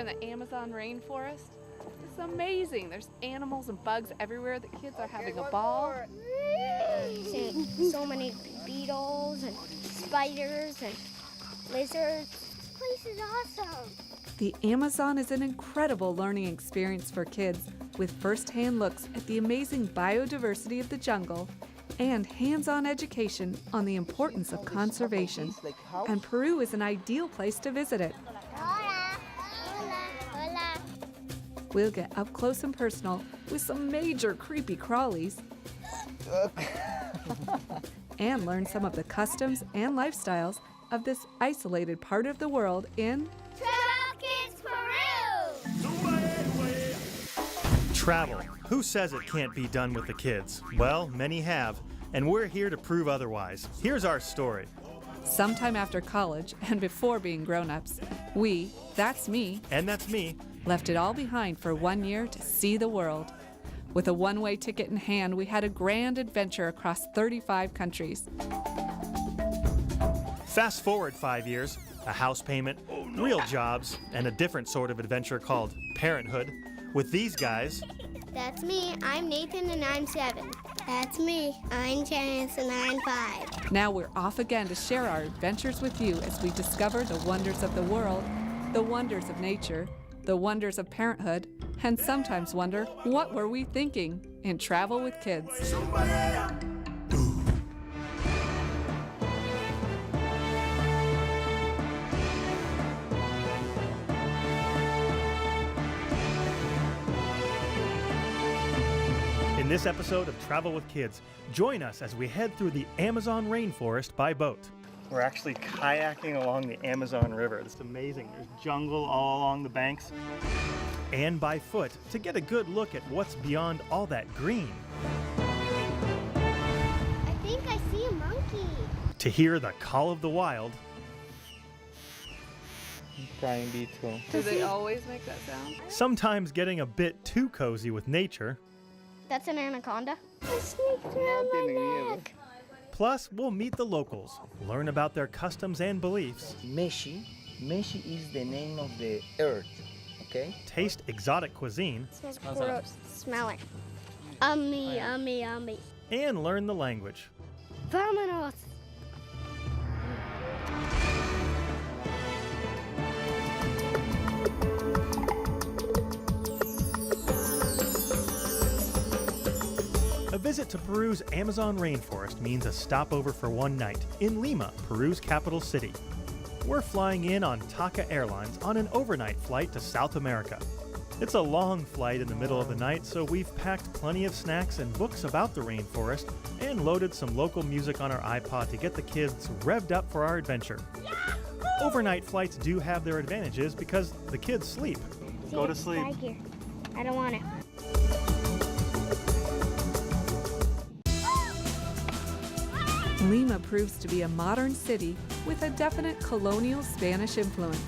in the Amazon rainforest. It's amazing. There's animals and bugs everywhere. The kids are having a ball. So many beetles and spiders and lizards. This place is awesome. The Amazon is an incredible learning experience for kids with first-hand looks at the amazing biodiversity of the jungle and hands-on education on the importance of conservation. And Peru is an ideal place to visit it. Hola. Hola. Hola. We'll get up close and personal with some major creepy crawlies and learn some of the customs and lifestyles of this isolated part of the world in Travel Kids Peru! Travel. Who says it can't be done with the kids? Well, many have, and we're here to prove otherwise. Here's our story. sometime after college and before being grown-ups. We, that's me, And that's me. left it all behind for 1 year to see the world. With a one-way ticket in hand, we had a grand adventure across 35 countries. Fast forward 5 years, a house payment, real jobs, and a different sort of adventure called parenthood. With these guys, That's me. I'm Nathan and I'm 7. That's me. I'm Janice and I'm 5. Now we're off again to share our adventures with you as we discover the wonders of the world, the wonders of nature, the wonders of parenthood, and sometimes wonder, what were we thinking in Travel with Kids? in this episode of Travel with Kids, join us as we head through the Amazon rainforest by boat. We're actually kayaking along the Amazon River. It's amazing. There's jungle all along the banks. And by foot to get a good look at what's beyond all that green. I think I see a monkey. To hear the call of the wild. Flying beetle. Do they always make that sound? Sometimes getting a bit too cozy with nature. That's an anaconda. It sneaked around my neck. Plus, we'll meet the locals, learn about their customs and beliefs, Meshi. Meshi is the name of the earth. Okay? taste exotic cuisine, Smells gross. Smell it. Ummy, ummy, ummy. and learn the language. Vámonos. A visit to Peru's Amazon rainforest means a stopover for one night in Lima, Peru's capital city. We're flying in on TACA Airlines on an overnight flight to South America. It's a long flight in the middle of the night, so we've packed plenty of snacks and books about the rainforest and loaded some local music on our iPod to get the kids revved up for our adventure. Overnight flights do have their advantages because the kids sleep. Go to sleep. Tiger. I don't want it. Lima proves to be a modern city with a definite colonial Spanish influence.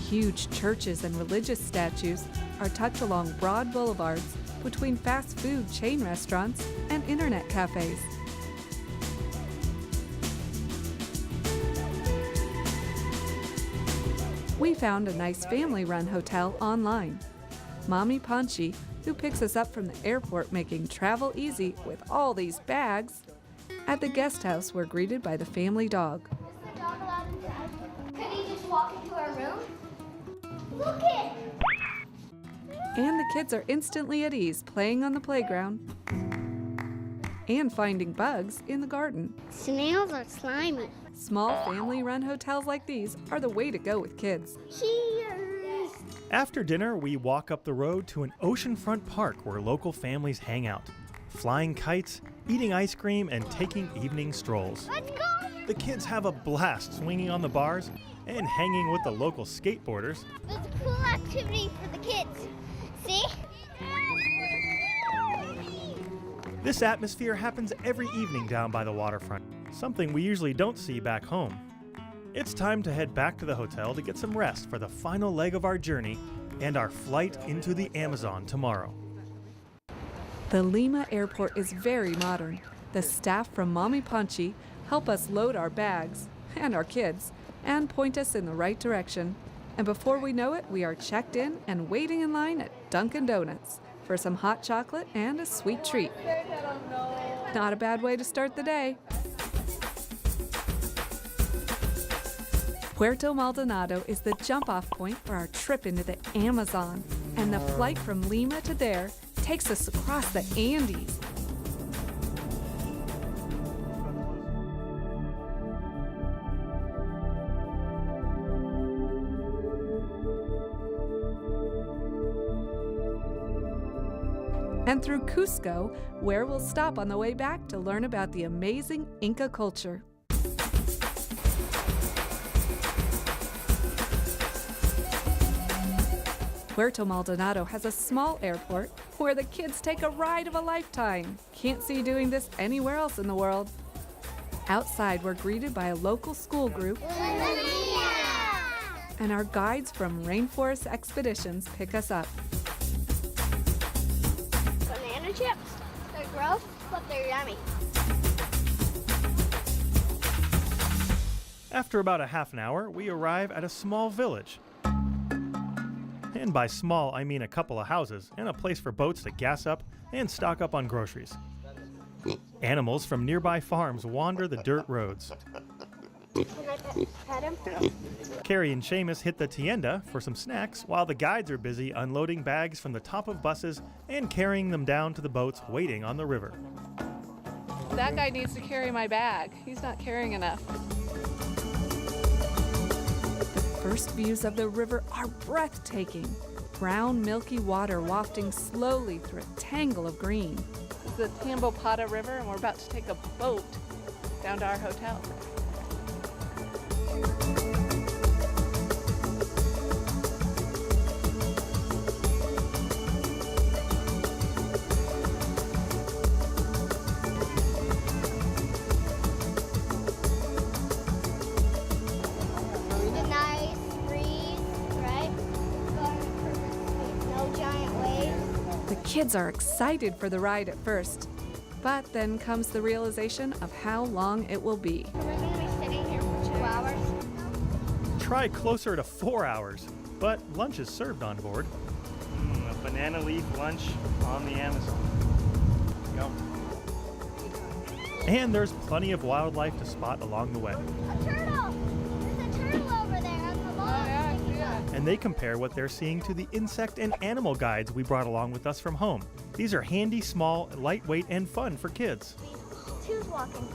Huge churches and religious statues are tucked along broad boulevards between fast food chain restaurants and internet cafes. We found a nice family-run hotel online. Mommy Panchi, who picks us up from the airport making travel easy with all these bags. At the guest house, we're greeted by the family dog. Is the dog allowed inside? Could he just walk into our room? Look it! And the kids are instantly at ease playing on the playground and finding bugs in the garden. Snails are slimy. Small family-run hotels like these are the way to go with kids. Cheers! After dinner, we walk up the road to an oceanfront park where local families hang out, flying kites, eating ice cream, and taking evening strolls. Let's go! The kids have a blast swinging on the bars and hanging with the local skateboarders. It's a cool activity for the kids. See? This atmosphere happens every evening down by the waterfront, something we usually don't see back home. It's time to head back to the hotel to get some rest for the final leg of our journey and our flight into the Amazon tomorrow. The Lima airport is very modern. The staff from Mommy Panchi help us load our bags and our kids and point us in the right direction. And before we know it, we are checked in and waiting in line at Dunkin' Donuts for some hot chocolate and a sweet treat. Not a bad way to start the day. Puerto Maldonado is the jump-off point for our trip into the Amazon, and the flight from Lima to there takes us across the Andes. And through Cusco, where we'll stop on the way back to learn about the amazing Inca culture. Puerto Maldonado has a small airport where the kids take a ride of a lifetime. Can't see doing this anywhere else in the world. Outside, we're greeted by a local school group, and our guides from Rainforest Expeditions pick us up. Banana chips. They're gross, but they're yummy. After about a half an hour, we arrive at a small village. And by small, I mean a couple of houses and a place for boats to gas up and stock up on groceries. Animals from nearby farms wander the dirt roads. Can I pet him? Carrie and Seamus hit the tienda for some snacks while the guides are busy unloading bags from the top of buses and carrying them down to the boats waiting on the river. That guy needs to carry my bag. He's not carrying enough. First views of the river are breathtaking. Brown, milky water wafting slowly through a tangle of green. This is the Tambopata River, and we're about to take a boat down to our hotel. The nice breeze, right? No giant waves. The kids are excited for the ride at first, but then comes the realization of how long it will be. We're going to be sitting here for 2 hours. Try closer to 4 hours, but lunch is served on board. A banana leaf lunch on the Amazon. Yum. And there's plenty of wildlife to spot along the way. A turtle! There's a turtle over there on the log. And they compare what they're seeing to the insect and animal guides we brought along with us from home. These are handy, small, lightweight, and fun for kids. Who's walking?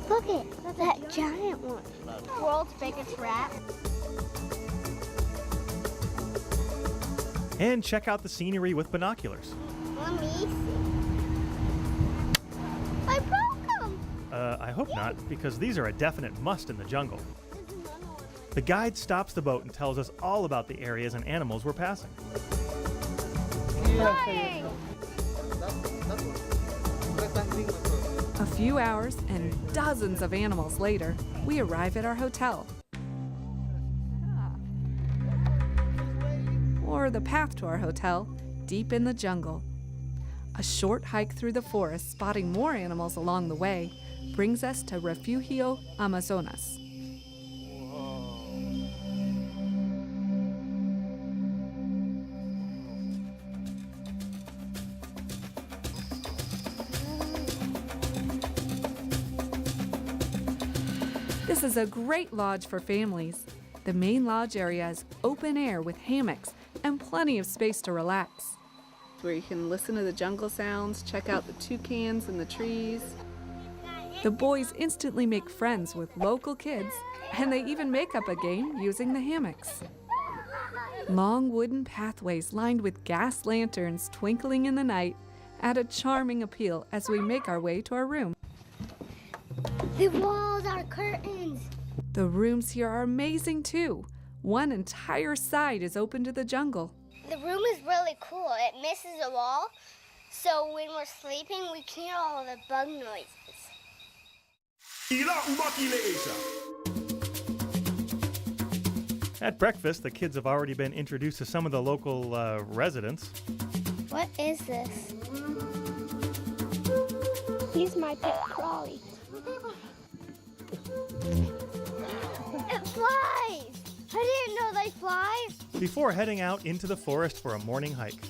Look at that giant one. World's biggest rat. And check out the scenery with binoculars. Let me see. I broke them. I hope not, because these are a definite must in the jungle. The guide stops the boat and tells us all about the areas and animals we're passing. Flying. A few hours and dozens of animals later, we arrive at our hotel. Or the path to our hotel, deep in the jungle. A short hike through the forest, spotting more animals along the way, brings us to Refugio Amazonas. This is a great lodge for families. The main lodge area is open air with hammocks and plenty of space to relax. Where you can listen to the jungle sounds, check out the toucans in the trees. The boys instantly make friends with local kids, and they even make up a game using the hammocks. Long wooden pathways lined with gas lanterns twinkling in the night add a charming appeal as we make our way to our room. The walls are curtains. The rooms here are amazing too. One entire side is open to the jungle. The room is really cool. It misses a wall, so when we're sleeping, we can hear all the bug noises. At breakfast, the kids have already been introduced to some of the local residents. What is this? He's my pet Crawly. It flies! I didn't know really fly? before heading out into the forest for a morning hike.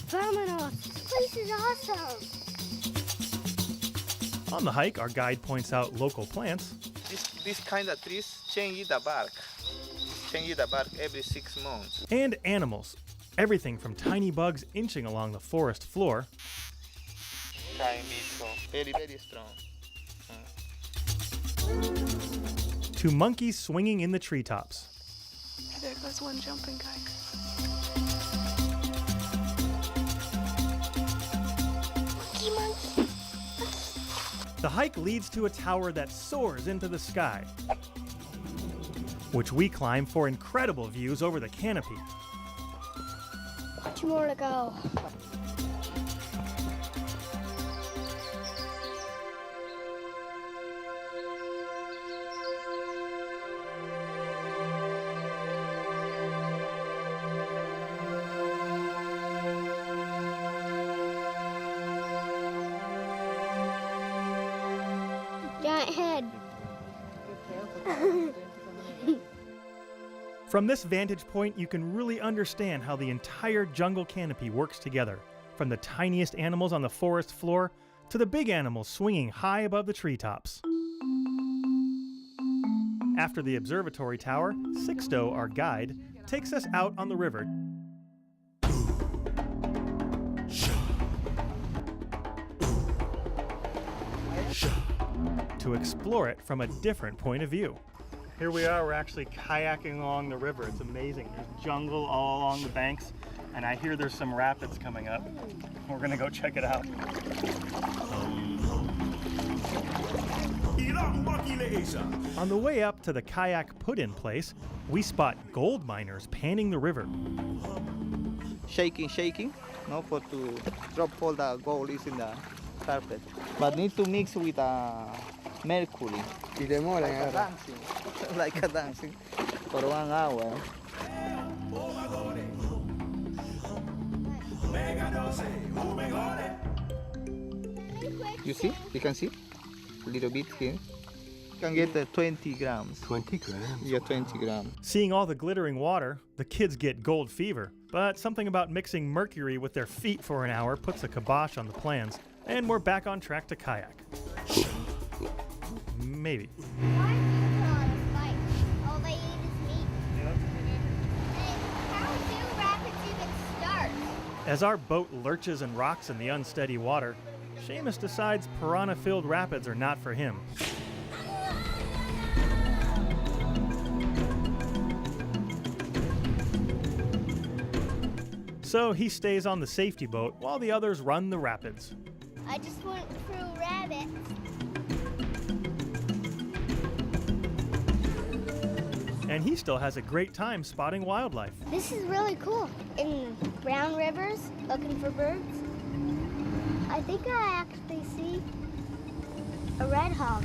Vámonos. This place is awesome. On the hike, our guide points out local plants This kind of trees change the bark. Change the bark every 6 months. and animals. Everything from tiny bugs inching along the forest floor Kind strong. Very, very strong. to monkeys swinging in the treetops. There goes one jumping guy. Monkey. The hike leads to a tower that soars into the sky, which we climb for incredible views over the canopy. 2 more to go. Giant head. From this vantage point, you can really understand how the entire jungle canopy works together, from the tiniest animals on the forest floor to the big animals swinging high above the treetops. After the observatory tower, Sixto, our guide, takes us out on the river to explore it from a different point of view. Here we are, we're actually kayaking along the river. It's amazing. There's jungle all along the banks, and I hear there's some rapids coming up. We're gonna go check it out. On the way up to the kayak put-in place, we spot gold miners panning the river. Shaking, no, for to drop all the gold is in the carpet. But need to mix with mercury. Like a dancing for 1 hour. You see? You can see? A little bit here. You can get 20 grams. 20 grams? Yeah, 20 grams. Seeing all the glittering water, the kids get gold fever. But something about mixing mercury with their feet for an hour puts a kibosh on the plans, and we're back on track to kayak. Maybe. Why do people on this bike? All they eat is meat. And how do rapids even start? As our boat lurches and rocks in the unsteady water, Seamus decides piranha-filled rapids are not for him. So he stays on the safety boat while the others run the rapids. I just went through rabbits. And he still has a great time spotting wildlife. This is really cool. In brown rivers, looking for birds. I think I actually see a red hog.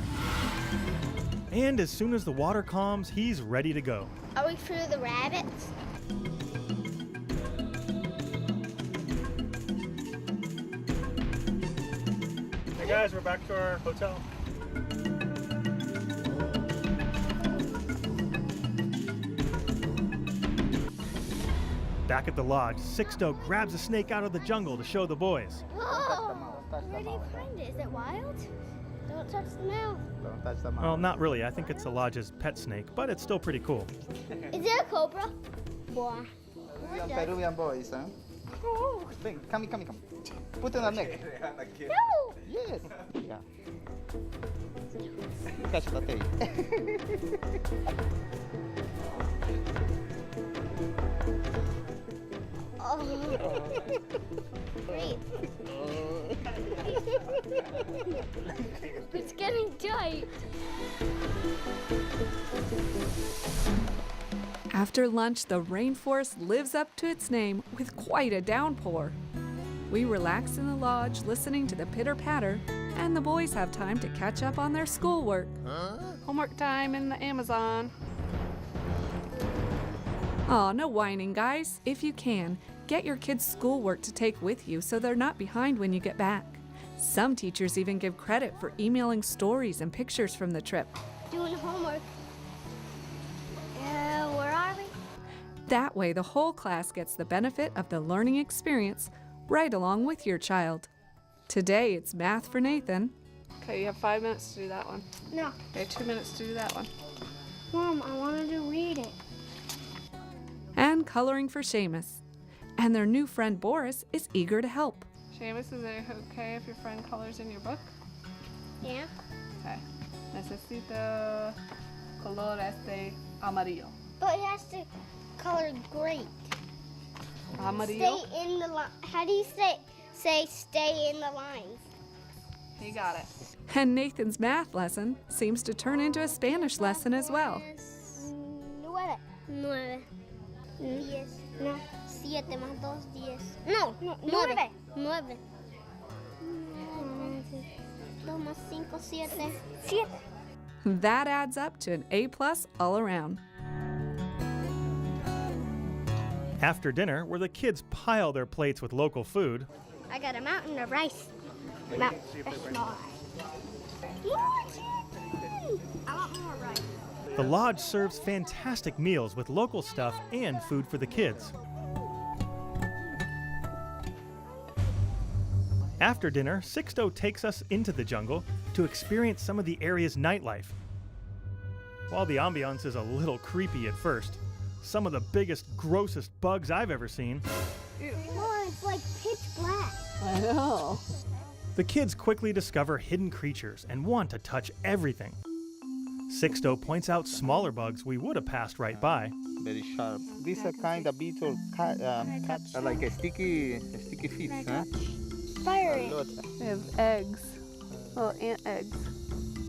And as soon as the water calms, he's ready to go. Are we through the rabbits? Hey guys, we're back to our hotel. Back at the lodge, Sixto grabs a snake out of the jungle to show the boys. Whoa! Where do you find it? Is it wild? Don't touch the mouth. Don't touch the mouth. Well, not really. I think it's the lodge's pet snake, but it's still pretty cool. Is it a cobra? Boy. Peruvian boys, huh? Oh. Come. Put it on the neck. No! Yes. Yeah. Catch the tail. Oh. Breathe. It's getting tight. After lunch, the rainforest lives up to its name with quite a downpour. We relax in the lodge listening to the pitter-patter, and the boys have time to catch up on their schoolwork. Homework time in the Amazon. Aw, no whining, guys. If you can, get your kids' schoolwork to take with you so they're not behind when you get back. Some teachers even give credit for emailing stories and pictures from the trip. Doing homework. Where are we? That way, the whole class gets the benefit of the learning experience right along with your child. Today, it's math for Nathan, Okay, you have 5 minutes to do that one. No. Okay, 2 minutes to do that one. Mom, I wanted to read it. and coloring for Seamus. And their new friend Boris is eager to help. Seamus, is it okay if your friend colors in your book? Yeah. Okay. Necesito color amarillo. But it has to color great. Amarillo? Stay in the line. How do you say stay in the lines? You got it. And Nathan's math lesson seems to turn into a Spanish lesson as well. 9. 9. 10. No. 7 más 2, 10. No, 9. 9. 2 más 5, 7. 7. That adds up to an A+ all around. After dinner, where the kids pile their plates with local food, I got a mountain of rice. Mountain of rice. More chicken! I want more rice. the lodge serves fantastic meals with local stuff and food for the kids. After dinner, Sixto takes us into the jungle to experience some of the area's nightlife. While the ambiance is a little creepy at first, some of the biggest, grossest bugs I've ever seen, Mom, it's like pitch black. I know. the kids quickly discover hidden creatures and want to touch everything. Sixto points out smaller bugs we would have passed right by. Very sharp. These are kind of beetle like a sticky fish, huh? Fire it. They have eggs. Little ant eggs.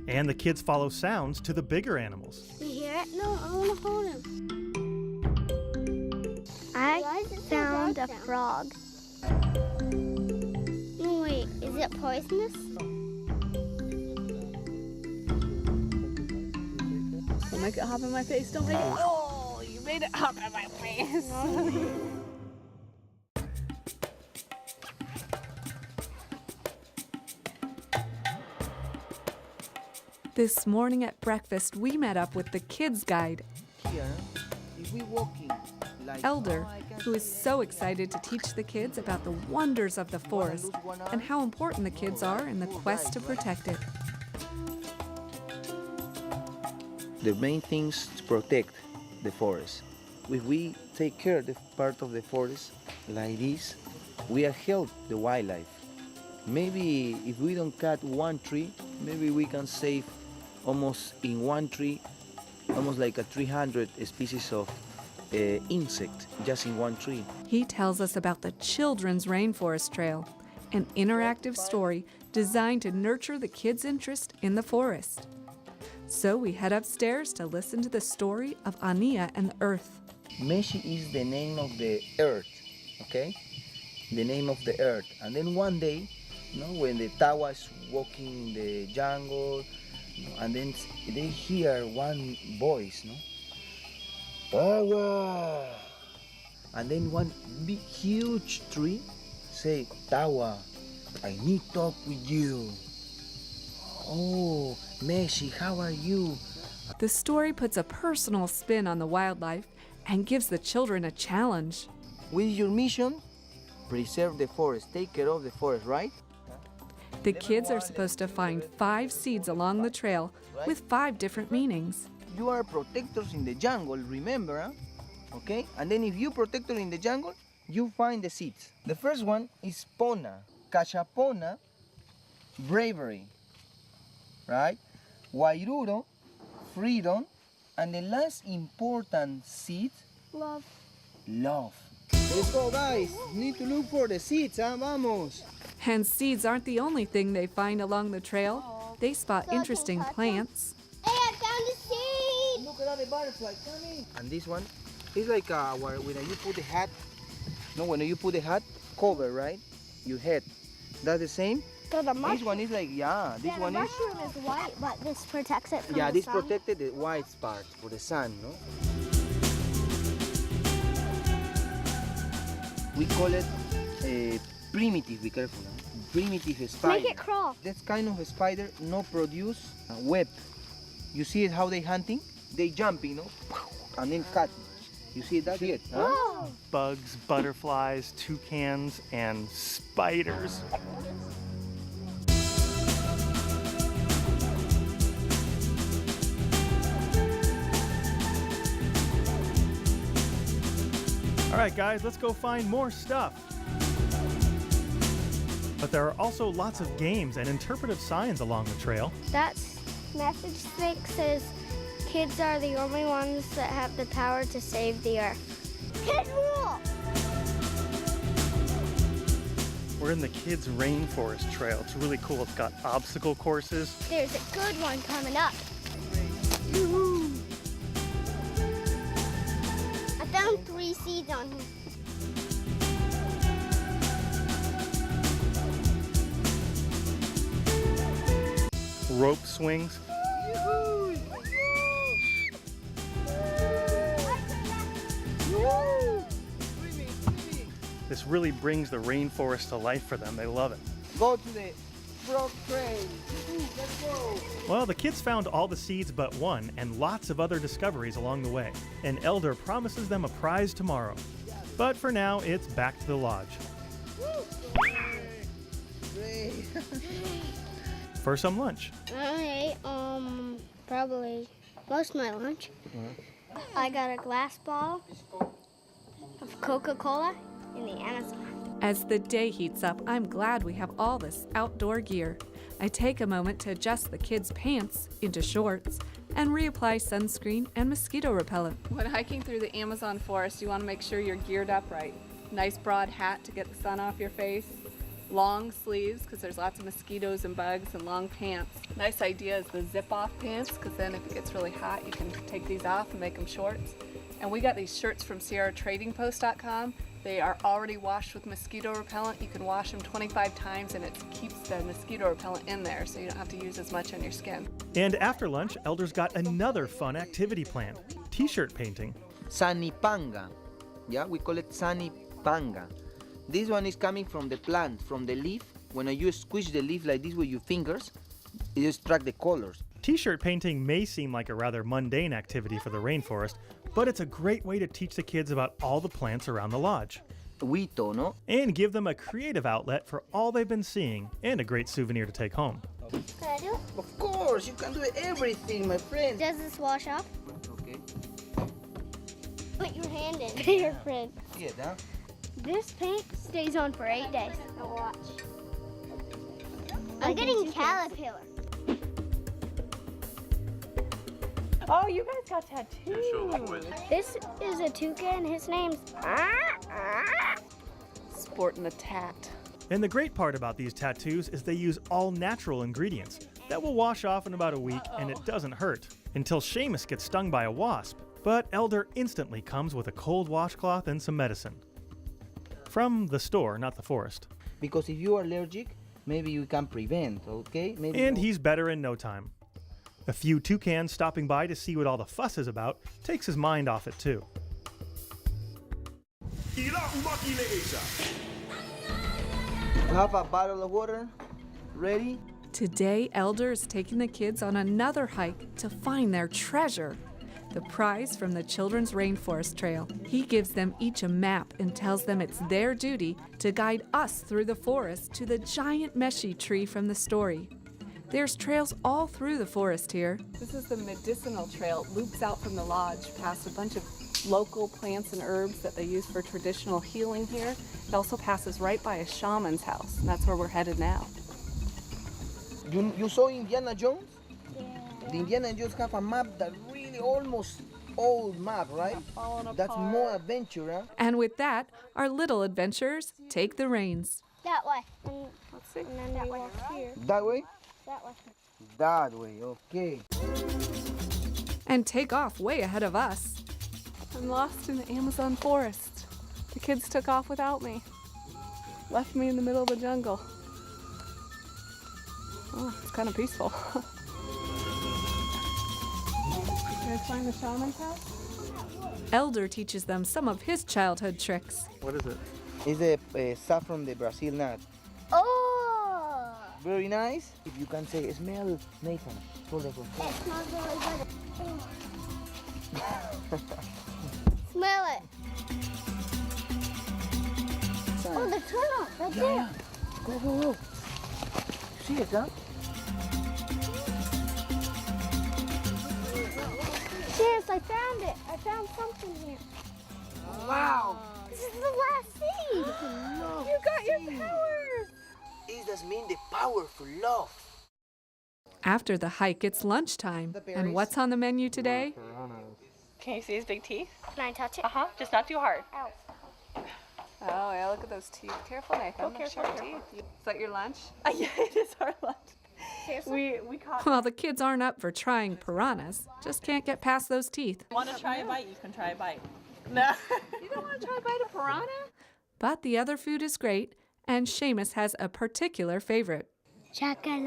And the kids follow sounds to the bigger animals. You hear it? No, I want to hold him. I found a frog. No, wait, is it poisonous? Don't make it hop in my face. Don't make it. Oh, you made it hop in my face. This morning at breakfast, we met up with the kids' guide, Here, if we walking like Elder, who is so excited to teach the kids about the wonders of the forest and how important the kids are in the quest to protect it. the main things to protect the forest. If we take care of the part of the forest like this, we are help the wildlife. Maybe if we don't cut one tree, maybe we can save almost in one tree, almost like a 300 species of insect just in one tree. He tells us about the Children's Rainforest Trail, an interactive story designed to nurture the kids' interest in the forest. So we head upstairs to listen to the story of Ania and the earth. Meshi is the name of the earth, okay? The name of the earth. And then one day, when the Tawa is walking in the jungle, and then they hear one voice, Tawa! And then one big, huge tree say, Tawa, I need to talk with you. Oh, Meshi, how are you? The story puts a personal spin on the wildlife and gives the children a challenge. What is your mission? Preserve the forest, take care of the forest, right? The kids are supposed to find 5 seeds along the trail with 5 different meanings. You are protectors in the jungle, remember, huh? Okay? And then if you protector in the jungle, you find the seeds. The first one is Pona, Cachapona, bravery, right? Wairuro, freedom, and the last important seed, Love. love. Let's go, guys. Need to look for the seeds, huh? Vamos. And seeds aren't the only thing they find along the trail. They spot interesting plants. Hey, I found a seed! Look at all the butterfly coming. And this one is like when you put the hat. No, when you put the hat cover, right? Your head. That's the same. So the This one is like, this the one is. mushroom is white, but this protects it from Yeah, the this sun. protected the white part for the sun, no? We call it primitive, be careful, huh? Primitive spider. Make it crawl. That kind of spider no produce a web. You see how they hunting? They jumping, and then cut. You see that? See it? Huh? Whoa! Bugs, butterflies, toucans, and spiders. All right, guys, let's go find more stuff. But there are also lots of games and interpretive signs along the trail. That message stick says kids are the only ones that have the power to save the earth. Kid rule! We're in the Kids Rainforest Trail. It's really cool. It's got obstacle courses. There's a good one coming up. I found 3 seeds on here. Rope swings. This really brings the rainforest to life for them. They love it. Go to the frog trail. Let's go. Well, the kids found all the seeds but one and lots of other discoveries along the way. An elder promises them a prize tomorrow. But for now, it's back to the lodge. For some lunch. I ate probably most of my lunch. I got a glass bottle of Coca-Cola in the Amazon. As the day heats up, I'm glad we have all this outdoor gear. I take a moment to adjust the kids' pants into shorts and reapply sunscreen and mosquito repellent. When hiking through the Amazon forest, you want to make sure you're geared up right. Nice broad hat to get the sun off your face. Long sleeves, because there's lots of mosquitoes and bugs, and long pants. Nice idea is the zip-off pants, because then if it gets really hot, you can take these off and make them shorts. And we got these shirts from SierraTradingPost.com. They are already washed with mosquito repellent. You can wash them 25 times and it keeps the mosquito repellent in there, so you don't have to use as much on your skin. And after lunch, elders got another fun activity planned. T-shirt painting. Sanipanga. Yeah, we call it Sanipanga. This one is coming from the plant, from the leaf. When you squish the leaf like this with your fingers, it extracts the colors. T-shirt painting may seem like a rather mundane activity for the rainforest, but it's a great way to teach the kids about all the plants around the lodge. Huito, no? And give them a creative outlet for all they've been seeing and a great souvenir to take home. Can I do it? Of course, you can do everything, my friend. Does this wash off? Okay. Put your hand in, your friend. Yeah, that. This paint stays on for 8 days. Now watch. I'm getting caterpillar. Oh, you guys got tattoos. This is a toucan. His name's Sporting the tat. And the great part about these tattoos is they use all natural ingredients that will wash off in about a week and it doesn't hurt until Seamus gets stung by a wasp. But Elder instantly comes with a cold washcloth and some medicine. From the store, not the forest. Because if you are allergic, maybe you can prevent, okay? Maybe And no. he's better in no time. A few toucans stopping by to see what all the fuss is about takes his mind off it too. You have a bottle of water ready? Today, Elder is taking the kids on another hike to find their treasure, the prize from the Children's Rainforest Trail. He gives them each a map and tells them it's their duty to guide us through the forest to the giant meshy tree from the story. There's trails all through the forest here. This is the medicinal trail. It loops out from the lodge past a bunch of local plants and herbs that they use for traditional healing here. It also passes right by a shaman's house, and that's where we're headed now. You saw Indiana Jones? Yeah. The Indiana Jones have a map that really almost old map, right? That's more adventure, huh? And with that, our little adventurers take the reins. That way. Let's see. And then we walk here. That way? That way. That way, okay. And take off way ahead of us. I'm lost in the Amazon forest. The kids took off without me. Left me in the middle of the jungle. Oh, it's kind of peaceful. You guys find the shaman's house? Elder teaches them some of his childhood tricks. What is it? It's the saffron de Brazil nut. Oh! Very nice. If you can say, smell, Nathan. Hold on. It smells really good. Smell it. Oh, the turtle, right there. Go, go, go. See it, huh? Yes, I found it. I found something here. Wow. This is the last seed. You got your powers! It does mean the powerful love. After the hike, it's lunchtime. And what's on the menu today? Can you see his big teeth? Can I touch it? Uh-huh, just not too hard. Ow. Oh, yeah, look at those teeth. Careful, Nathan. Oh, careful, Sharp careful. teeth. Is that your lunch? Yeah, it is our lunch. Seriously? We caught. Well, the kids aren't up for trying piranhas. Just can't get past those teeth. Want to try a bite? You can try a bite. No. You don't want to try a bite of piranha? But the other food is great, and Seamus has a particular favorite. Chocolate.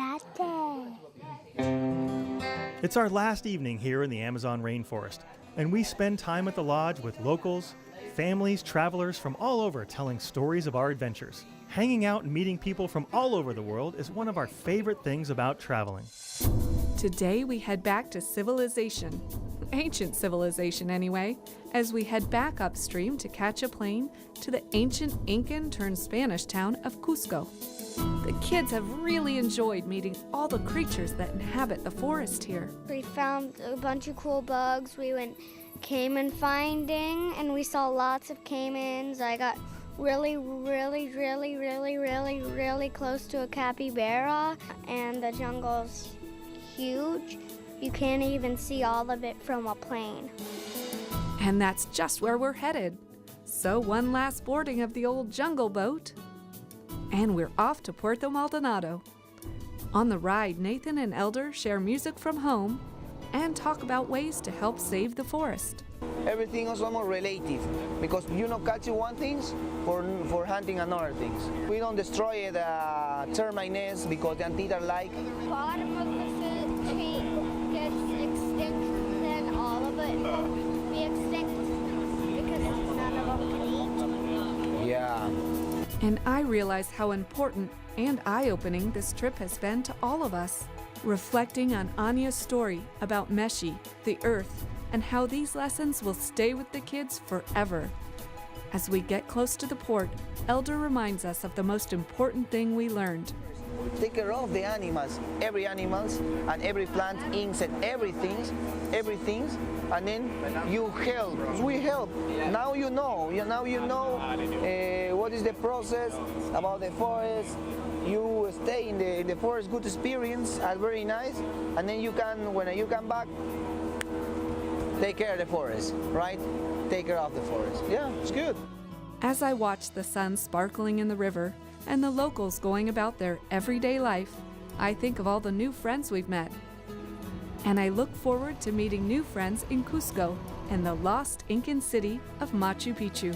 It's our last evening here in the Amazon rainforest, and we spend time at the lodge with locals, families, travelers from all over telling stories of our adventures. Hanging out and meeting people from all over the world is one of our favorite things about traveling. Today we head back to civilization, ancient civilization anyway, as we head back upstream to catch a plane to the ancient Incan turned Spanish town of Cusco. The kids have really enjoyed meeting all the creatures that inhabit the forest here. We found a bunch of cool bugs. We went caiman finding, and we saw lots of caimans. I got really close to a capybara, and the jungle's huge. You can't even see all of it from a plane. And that's just where we're headed. So one last boarding of the old jungle boat, and we're off to Puerto Maldonado. On the ride, Nathan and Elder share music from home and talk about ways to help save the forest. Everything is almost relative because catching one things for hunting another things. We don't destroy the termite nest because the anteater are like. Bottom of the food chain gets extinct, then all of it will be extinct because none of them can eat. Yeah. And I realize how important and eye-opening this trip has been to all of us. Reflecting on Anya's story about Meshi, the earth, and how these lessons will stay with the kids forever. As we get close to the port, Elder reminds us of the most important thing we learned. Take care of the animals, every animals and every plant, insect, everything, and then you help. We help. Now you know. Now you know what is the process about the forest. You stay in the forest, good experience, and very nice. And then you can, when you come back, take care of the forest, right? Take care of the forest. Yeah, it's good. As I watch the sun sparkling in the river and the locals going about their everyday life, I think of all the new friends we've met. And I look forward to meeting new friends in Cusco and the lost Incan city of Machu Picchu.